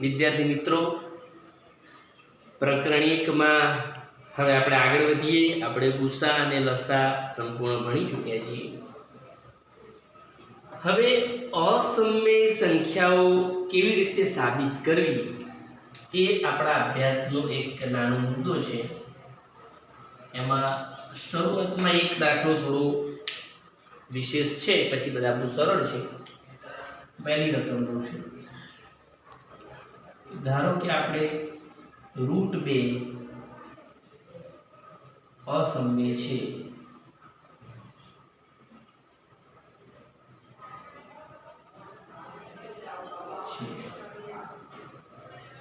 વિદ્યાર્થી મિત્રો, પ્રકરણ 1 માં હવે આપણે આગળ વધીએ. આપણે ગુસા અને લસા સંપૂર્ણ ભણી ચૂક્યા છીએ. હવે અસમય સંખ્યાઓ કેવી રીતે સાબિત કરવી એ આપણા અભ્યાસનો એક નાનો મુદ્દો છે. એમાં શરૂઆતમાં એક દાખલો થોડો વિશેષ છે, પછી બધા આપણું સરળ છે. પહેલી રકમ લઉં છું. ધારો કે આપણે √2 અસમય છે.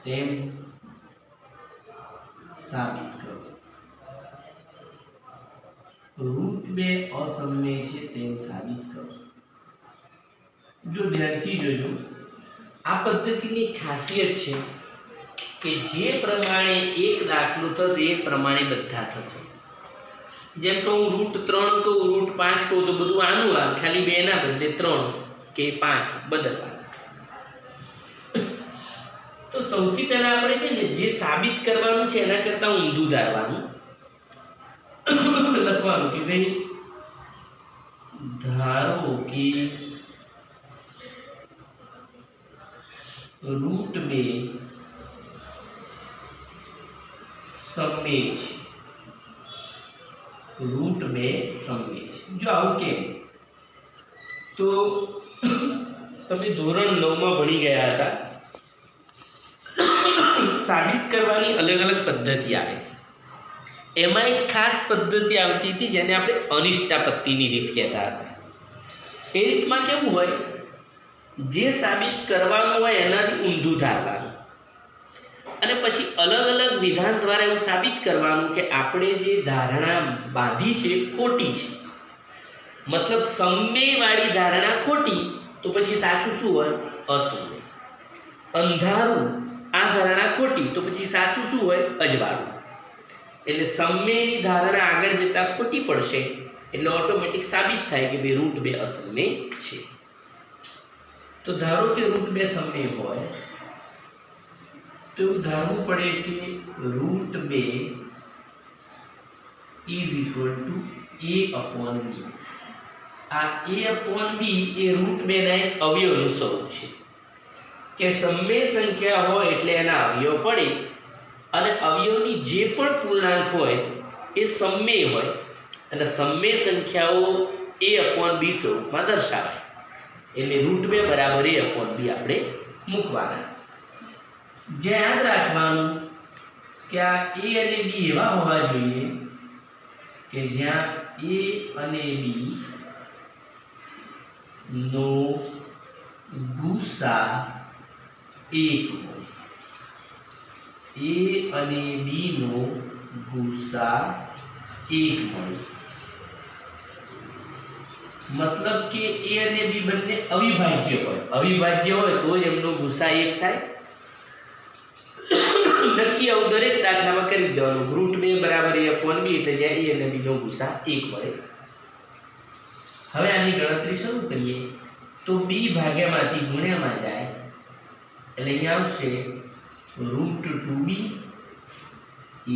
તેમ સાબિત કરો. √2 અસમય છે તેમ સાબિત કરો. જો ધ્યાનથી જોજો, આ પદ્ધતિની ખાસિયત છે કે જે પ્રમાણે એક દાખલો થશે એ પ્રમાણે બધા થશે. જેમ કે હું √3 કહું, √5 કહું તો બધું આનું આવે, ખાલી 2 ના બદલે 3 કે 5 બદલવા. તો સૌથી પહેલા આપણે છે ને જે સાબિત કરવાનું છે એના કરતાં ઊંધું ધારવાનું, લખવાનું કે ભાઈ ધારો કે √2 સમય છે. √2 સમય છે. જો આવું કેમ? તો તમે ધોરણ 9 માં ભણી ગયા હતા. સાબિત કરવાની અલગ અલગ પદ્ધતિ આવે. એમાં એક ખાસ પદ્ધતિ આવતી હતી જેને આપણે અનિષ્ટાપત્તિની રીત કહેતા હતા. એ રીતમાં કેવું હોય, જે સાબિત કરવાનું હોય એનાથી ઊંધું ધારવાનું અને પછી અલગ અલગ વિધાન દ્વારા એવું સાબિત કરવાનું કે આપણે જે ધારણા બાંધી છે ખોટી છે. મતલબ સમયવાળી ધારણા ખોટી, તો પછી સાચું શું હોય? અસમય. અંધારું, આ ધારણા ખોટી, તો પછી સાચું શું હોય? અજવાળું. એટલે સમયની ધારણા આગળ જતાં ખોટી પડશે, એટલે ઓટોમેટિક સાબિત થાય કે ભાઈ √2 અસમય છે. તો ધારો કે √2 સમય હોય તો એવું ધારવું પડે કે √2 = a/b. આ a/b એ √2 ના એક અવયવનું સ્વરૂપ છે કે સમય સંખ્યા હોય એટલે એના અવયવ પડે અને અવયવની જે પણ પૂર્ણાંક હોય એ સમય હોય અને સમય સંખ્યાઓ a/b સ્વરૂપમાં દર્શાવાય. એટલે √2 = a/b આપણે મૂકવાના. જે યાદ રાખવાનું કે આ a અને b એવા હોવા જોઈએ કે જ્યાં a અને b નો ગુસા 1 હોય. a અને b નો ગુસા 1 હોય. મતલબ કે a અને b બંને અવિભાજ્ય હોય. અવિભાજ્ય હોય તો જ એમનો ગુસા 1 થાય. નક્કી આવું દરેક દાખલામાં કરી દેવાનું. √2 = a/b એટલે જ્યાં a અને b નો ગુસા 1 મળે. હવે આની ગણતરી શરૂ કરીએ તો b ભાગ્યામાંથી ગુણ્યામાં જાય એટલે અહીંયા આવશે √2b =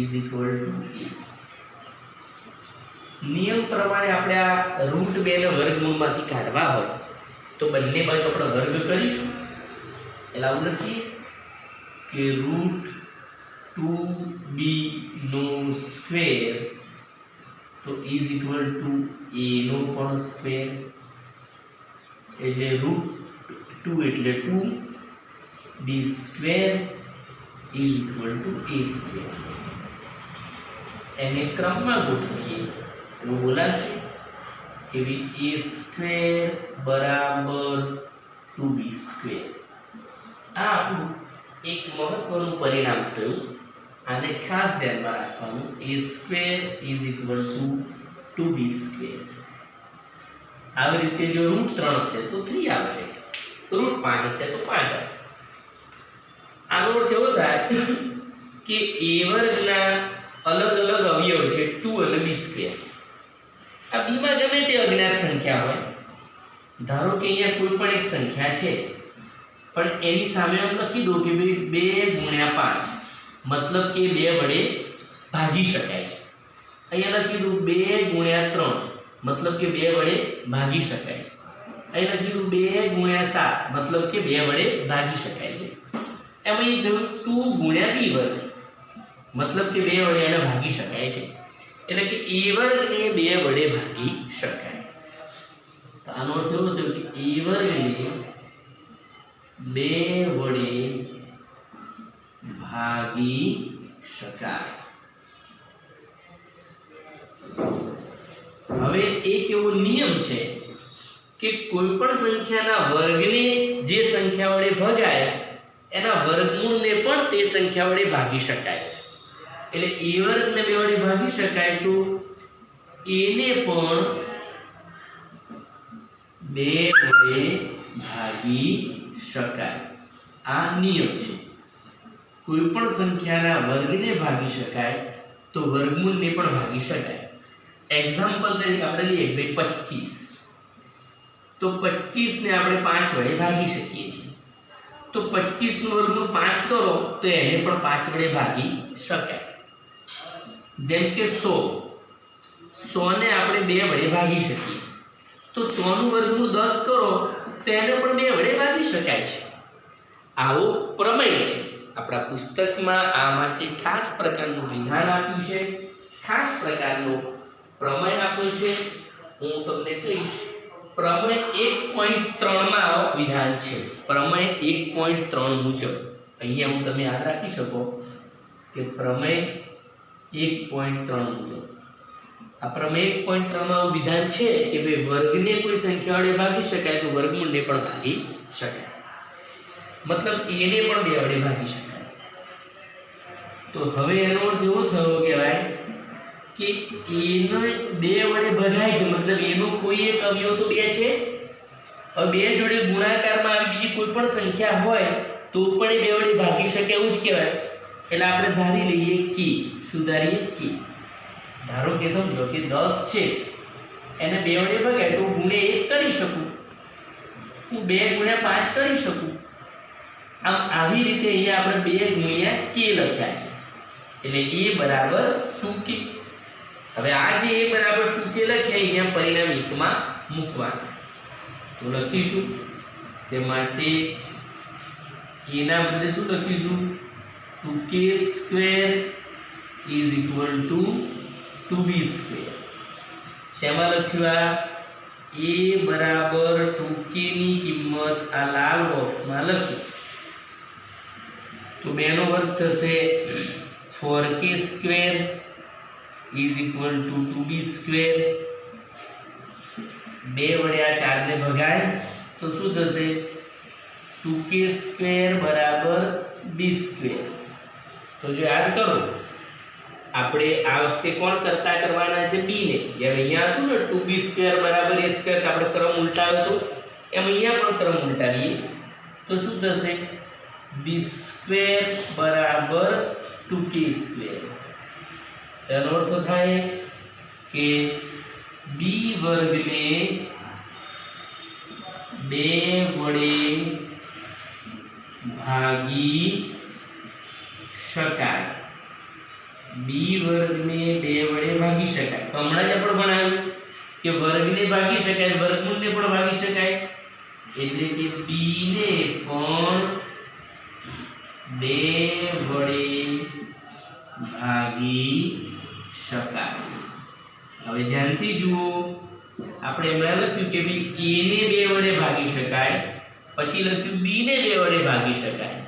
a. નિયમ પ્રમાણે આપણે આ √2 ને વર્ગમૂળમાંથી કાઢવા હોય તો બંને બાજુ આપણે વર્ગ કરીશું. એટલે આવું લખીએ કે √2b નો સ્ક્વેર તો = a નો પણ સ્ક્વેર. એટલે √2 એટલે 2, b² = a². એને ક્રમમાં ગોઠવીએ તો બોલાશે કે a² = 2b². આ આપણું એક મહત્વનું પરિણામ થયું. આને ખાસ ધ્યાનમાં રાખવાનું. a² = 2b². આવી રીતે જો √3 હશે તો 3 આવશે, √5 હશે તો 5 આવશે. આનો અર્થ એવો થાય કે a વર્ગના અલગ અલગ અવયવ છે 2 અને b². આ b માં ગમે તે અજ્ઞાત સંખ્યા હોય. ધારો કે અહીંયા કોઈ પણ એક સંખ્યા છે પણ એની સામે આમ લખી દો કે ભાઈ 2 ગુણ્યા 5 મતલબ કે 2 વડે ભાગી શકાય છે. અહીંયા લખી દઉં 2 ગુણ્યા 3 મતલબ કે 2 વડે ભાગી શકાય છે. અહીં લખી દઉં 2 ગુણ્યા 7 મતલબ કે 2 વડે ભાગી શકાય છે. એમ અહીં થયું 2 ગુણ્યા b વર્ગ મતલબ કે 2 વડે એને ભાગી શકાય છે. એટલે કે a વર્ગને 2 વડે ભાગી શકાય. તો આનો અર્થ એવો થયો કે a વર્ગને 2 વડે ભાગી શકાય. હવે એક એવો નિયમ છે કે કોઈ પણ સંખ્યાના વર્ગને જે સંખ્યા વડે ભગાય એના વર્ગમૂળને પણ તે સંખ્યા વડે ભાગી શકાય. એટલે a વર્ગને 2 વડે ભાગી શકાય તો a ને પણ 2 વડે ભાગી શકાય. આ નિયમ છે. કોઈ પણ સંખ્યાના વર્ગને ભાગી શકાય તો વર્ગમૂળને પણ ભાગી શકાય. એક્ઝામ્પલ તરીકે આપણે લઈએ 25 તો 25 ને આપણે 5 વડે ભાગી શકીએ છીએ. તો 25 નું વર્ગમૂળ 5 કરો તો એને પણ 5 વડે ભાગી શકાય. જેમ કે 100 ને આપણે 2 વડે ભાગી શકીએ તો 100 નું વર્ગમૂળ 10 કરો તો એને પણ 2 વડે ભાગી શકાય છે. આવો પ્રમેય છે. આપણા પુસ્તકમાં આ માટે ખાસ પ્રકારનું વિધાન આપ્યું છે, ખાસ પ્રકારનું પ્રમેય આપ્યું છે. હું તમને કહીશ પ્રમેય 1.3 માં આવો વિધાન છે. પ્રમેય 1.3 મુજબ અહીંયા હું તમે યાદ રાખી શકો કે પ્રમેય 1.3 મુજબ આ પ્રમેય 1.3 માં વિધાન છે કે ભાઈ વર્ગને કોઈ સંખ્યા વડે ભાગી શકાય તો વર્ગમૂળને પણ ભાગી શકાય. મતલબ a ને પણ 2 વડે ભાગી શકાય. તો હવે એનો અર્થ એવો થયો કહેવાય કે a ને 2 વડે ભગાય છે મતલબ a નો કોઈ એક અવયવ તો 2 છે. હવે 2 જોડે ગુણાકારમાં આવી બીજી કોઈ પણ સંખ્યા હોય તો પણ એ 2 વડે ભાગી શકે એવું જ કહેવાય. એટલે આપણે ધારી લઈએ કે સુધારીએ કે ધારો કે સમજો કે 10 છે એને 2 વડે ભગાય તો ગુણ્યા 1 કરી શકું, હું 2 ગુણ્યા 5 કરી શકું. આમ આવી રીતે અહીંયા આપણે 2 ગુણ્યા k લખ્યા છે એટલે a બરાબર 2k. હવે આ જે a બરાબર 2k લખ્યા અહીંયા પરિણામ 1 માં મૂકવાના. તો લખીશું તે માટે a ના બદલે શું લખીશું 2k square is equal to 2b square. શેમાં લખ્યું આ a બરાબર 2k ની કિંમત આ લાલ બોક્સમાં લખી તો 2 નો વર્ગ થશે 4k square is equal to 2b square. 2 વડે આ 4 ને ભગાય તો શું થશે 2k સ્ક્વેર બરાબર b સ્ક્વેર. તો જો યાદ કરો આપણે આ વખતે કોણ કરતા કરવાના છે b ને. જેમ અહીંયા હતું ને 2b સ્ક્વેર બરાબર a સ્ક્વેર તો આપણે ક્રમ ઉલટાવ્યો હતો એમ અહીંયા પણ ક્રમ ઉલટાવીએ તો શું થશે b સ્ક્વેર બરાબર 2k સ્ક્વેર. તેનો અર્થ થાય કે b વર્ગને 2 વડે ભાગી શકાય. b વર્ગને 2 વડે ભાગી શકાય. તો હમણાં જ આપણે ભણાવ્યું કે વર્ગને ભાગી શકાય વર્ગમૂળને પણ ભાગી શકાય એટલે કે b ને પણ 2 વડે ભાગી શકાય. હવે ધ્યાનથી જુઓ આપણે એમાં લખ્યું કે ભાઈ a ને 2 વડે ભાગી શકાય પછી લખ્યું b ને 2 વડે ભાગી શકાય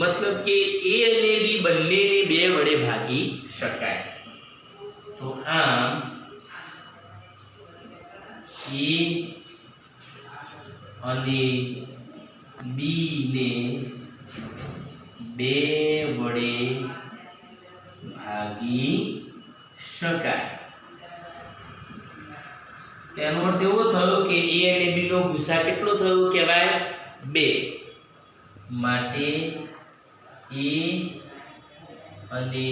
મતલબ કે a અને b બંનેને 2 વડે ભાગી શકાય. તો આમ a અને b ને 2 વડે ભાગી શકાય. તેનો અર્થ એવો થયો કે a અને b નો ગુસા કેટલો થયો કહેવાય 2. માટે a અને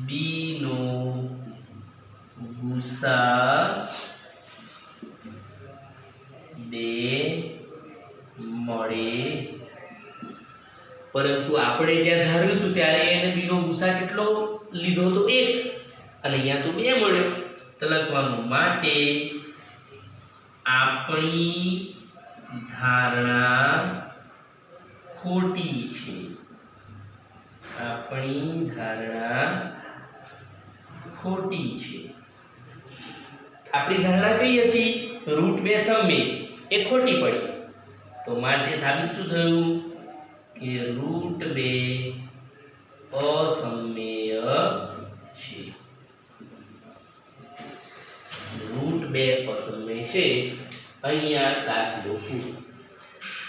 b નો ગુસા 2 મળે, પરંતુ આપણે જ્યાં ધાર્યું હતું ત્યારે a અને b નો ગુસા કેટલો લીધો હતો 1 અને અહીંયા તો 2 મળ્યો, તો લખવાનું માટે આપણી ધારણા ખોટી છે, આપણી ધારણા ખોટી છે। આપણી ધારણા કઈ હતી? √2 સમમેય, એ ખોટી પડી, તો માટે સાબિત શું થયું કે √2 અસમમેય છે, √2 અસમમેય છે। અહીંયા દાખલો પૂરો।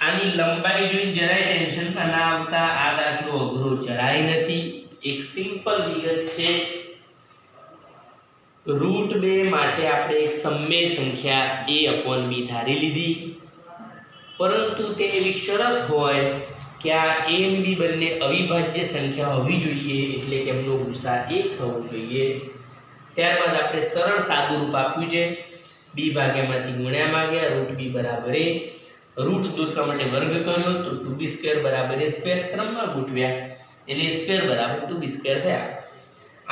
આની લંબાઈ જોઈને જરાય ટેન્શનમાં ના આવતા, આ દાખલો અઘરો જરાય નથી, એક સિમ્પલ વિગત છે। √2 માટે આપણે એક સમમેય સંખ્યા a/b ધારી લીધી, પરંતુ તે એવી શરત હોય કે આ a અને b બંને અવિભાજ્ય સંખ્યા હોવી જોઈએ, એટલે કે એમનો ગુસા 1 થવો જોઈએ। ત્યારબાદ આપણે સરળ સાદું રૂપ આપ્યું છે, b ભાગ્યામાંથી ગુણ્યા માંગ્યા, √b બરાબર a, રૂટ દૂર કરવા માટે વર્ગ કર્યો તો 2b² બરાબર a² ક્રમમાં ગોઠવ્યા એટલે a² બરાબર 2b² થયા।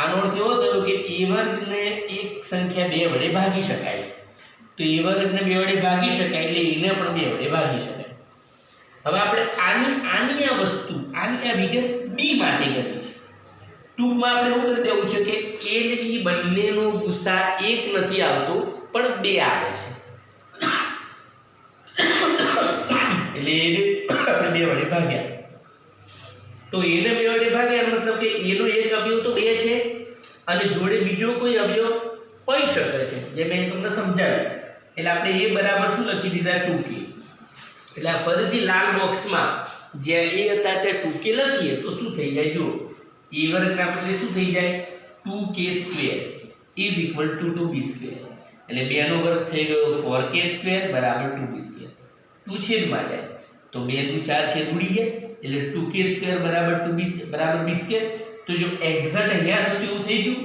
આનો અર્થ એવો થયો કે a વર્ગને એક સંખ્યા 2 વડે ભાગી શકાય, તો a વર્ગને 2 વડે ભાગી શકાય એટલે એને પણ 2 વડે ભાગી શકાય। હવે આપણે આની આ વસ્તુ આની આ વિગત b માટે કરી છે। ટૂંકમાં આપણે એવું કરી દેવું છે કે a અને b બંનેનો ગુસા 1 નથી આવતો પણ 2 આવે છે, એટલે એને આપણે 2 વડે ભાગ્યા, તો એને 2 વડે ભાગ્યા મતલબ કે એનો એક અવયવ તો 2 છે અને જોડે બીજો કોઈ અવયવ હોઈ શકે છે, જે મેં તમને સમજાવ્યું। એટલે આપણે એ બરાબર શું લખી દીધા 2k, એટલે આ ફરીથી લાલ બોક્સમાં જ્યાં a હતા ત્યાં 2k લખીએ તો શું થઈ જાય? જુઓ, a વર્ગના બદલે શું થઈ જાય? 2k² = 2b², એટલે 2 નો વર્ગ થઈ ગયો 4k² બરાબર 2b², 2 છેદમાં જાય તો 2 × 4 છેદ ઉડી જાય એટલે 2k² બરાબર 2b બરાબર b²। તો જો એક્ઝેક્ટ અહીંયા તો કેવું થઈ ગયું?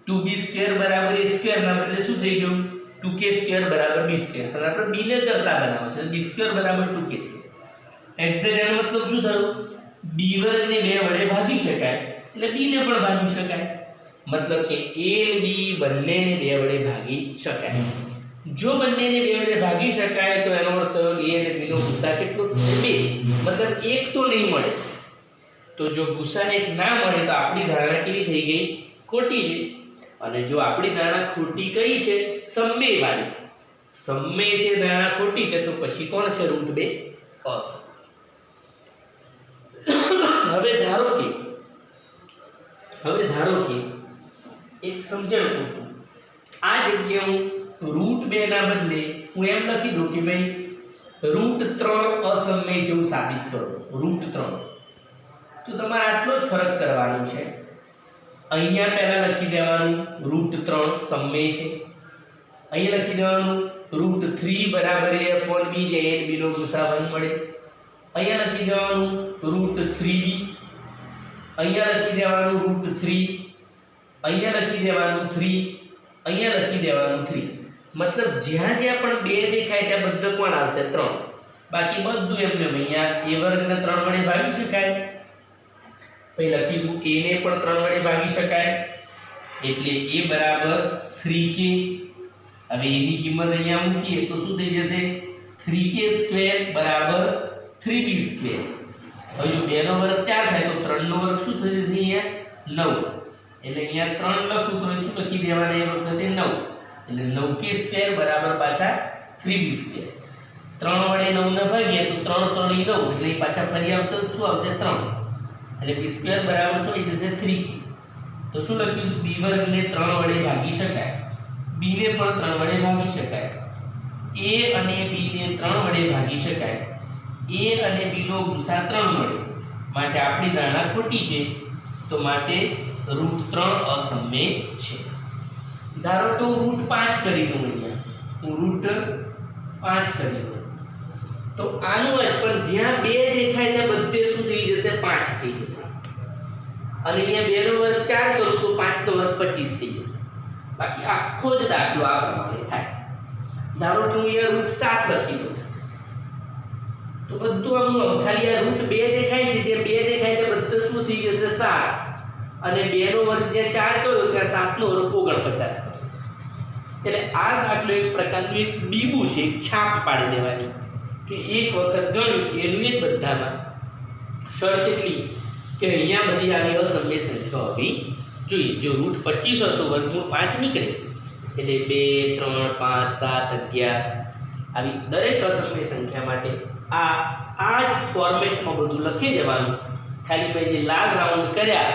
2b² બરાબર a² ના બદલે શું થઈ ગયું? 2k² બરાબર b², પણ આપણે b ને કરતા બનાવો છે, b² બરાબર 2k²। એક્ઝેક્ટ એનો મતલબ શું થયું? b વર્ગને 2 વડે ભાગી શકાય એટલે b ને પણ ભાગી શકાય, મતલબ કે a અને b બંનેને 2 વડે ભાગી શકાય। જો બંનેને 2 વડે ભાગી શકાય તો એનો અર્થ a અને b નો ગુસા કેટલો થશે? 2, મતલબ 1 તો નહીં મળે। તો જો ગુસા 1 ના મળે તો આપણી ધારણા કેવી થઈ ગઈ? ખોટી છે। અને જો આપણી ધારણા ખોટી કઈ છે? સમમેય વાળી, સમમેય છે ધારણા ખોટી છે, તો પછી કોણ છે? √2 અસમમેય। હવે ધારો કે એક સમજણ પૂરતું આ જગ્યાએ હું √2 ના બદલે હું એમ લખી દઉં કે ભાઈ √3 અસમમેય જેવું સાબિત કરો, √3, તો તમારે આટલો જ ફરક કરવાનો છે। અહીંયા પહેલા લખી દેવાનું √3 સમમેય છે, અહીંયા લખી દેવાનું √3 બરાબર a/b, જે a અને b નો ગુસા 1 મળે, અહીંયા લખી દેવાનું √3b, અહીંયા લખી દેવાનું √3, અહીંયા લખી દેવાનું 3, અહીંયા લખી દેવાનું 3, મતલબ જ્યાં જ્યાં પણ 2 દેખાય ત્યાં બધો કોણ આવશે? 3, બાકી બધું એમને અહીંયા a વર્ગને 3 વડે ભાગી શકાય, પછી લખીશું a ને પણ 3 વડે ભાગી શકાય એટલે a બરાબર 3k। હવે a ની કિંમત અહીંયા મૂકીએ તો શું થઈ જશે? 3k² બરાબર 3b²। હવે જો 2 નો વર્ગ 4 થાય તો 3 નો વર્ગ શું થઈ જશે? અહીંયા 9, એટલે અહીંયા 3 લખું તો શું લખી દેવાના? એ વખતે 9, એટલે 9k² બરાબર પાછા 3b²। 3 વડે 9 ને ભાગીએ તો 3 × 3 = 9, એટલે પાછા ફરી આવશે શું આવશે? 3, એટલે b² બરાબર શું થઈ જશે? 3k। તો શું લખ્યું? b વર્ગને 3 વડે ભાગી શકાય, b ને પણ 3 વડે ભાગી શકાય, a અને b ને 3 વડે ભાગી શકાય, a અને b નો ગુસા 3 મળે, માટે આપણી ધારણા ખોટી છે, તો માટે √3 અસમમેય છે। ધારો કે હું √5 કરી દઉં, અહીંયા હું √5 કરી દઉં તો આનું જ પણ જ્યાં 2 દેખાય ત્યાં બધે શું થઈ જશે? 5 થઈ જશે, અને અહીંયા 2 નો વર્ગ 4 કરું તો 5 નો વર્ગ 25 થઈ જશે, બાકી આખો જ દાખલો આ પ્રમાણે થાય। ધારો કે હું અહીંયા √7 લખી દઉં તો તો બધું આમનું ખાલી આ રૂટ 2 દેખાય છે, જે 2 દેખાય તે બધું શું થઈ જશે 7 અને 2 નો વર્ગ જે 4 કર્યો ત્યાં 7 નો વર્ગ 49 થશે. એટલે આ દાખલો એક પ્રકારનું એક બીબું છે, એક છાપ પાડી દેવાની કે એક વખત ગણ્યું એનું જ બધામાં. શરત એટલી કે અહીંયા બધી આવી અસમય સંખ્યાઓ આવી જોઈએ. જો રૂટ 25 હોય તો વર્ગમૂળ 5 નીકળે એટલે 2 3 5 7 11 આવી દરેક અસમય સંખ્યા માટે આ જ ફોર્મેટમાં બધું લખી દેવાનું. ખાલી મેં જે લાલ રાઉન્ડ કર્યા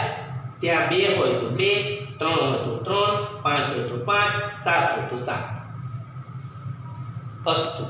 ત્યાં 2 હોય તો 2, 3 હોય તો 3, 5 હોય તો 5, 7 હોય તો 7. અસ્તુ.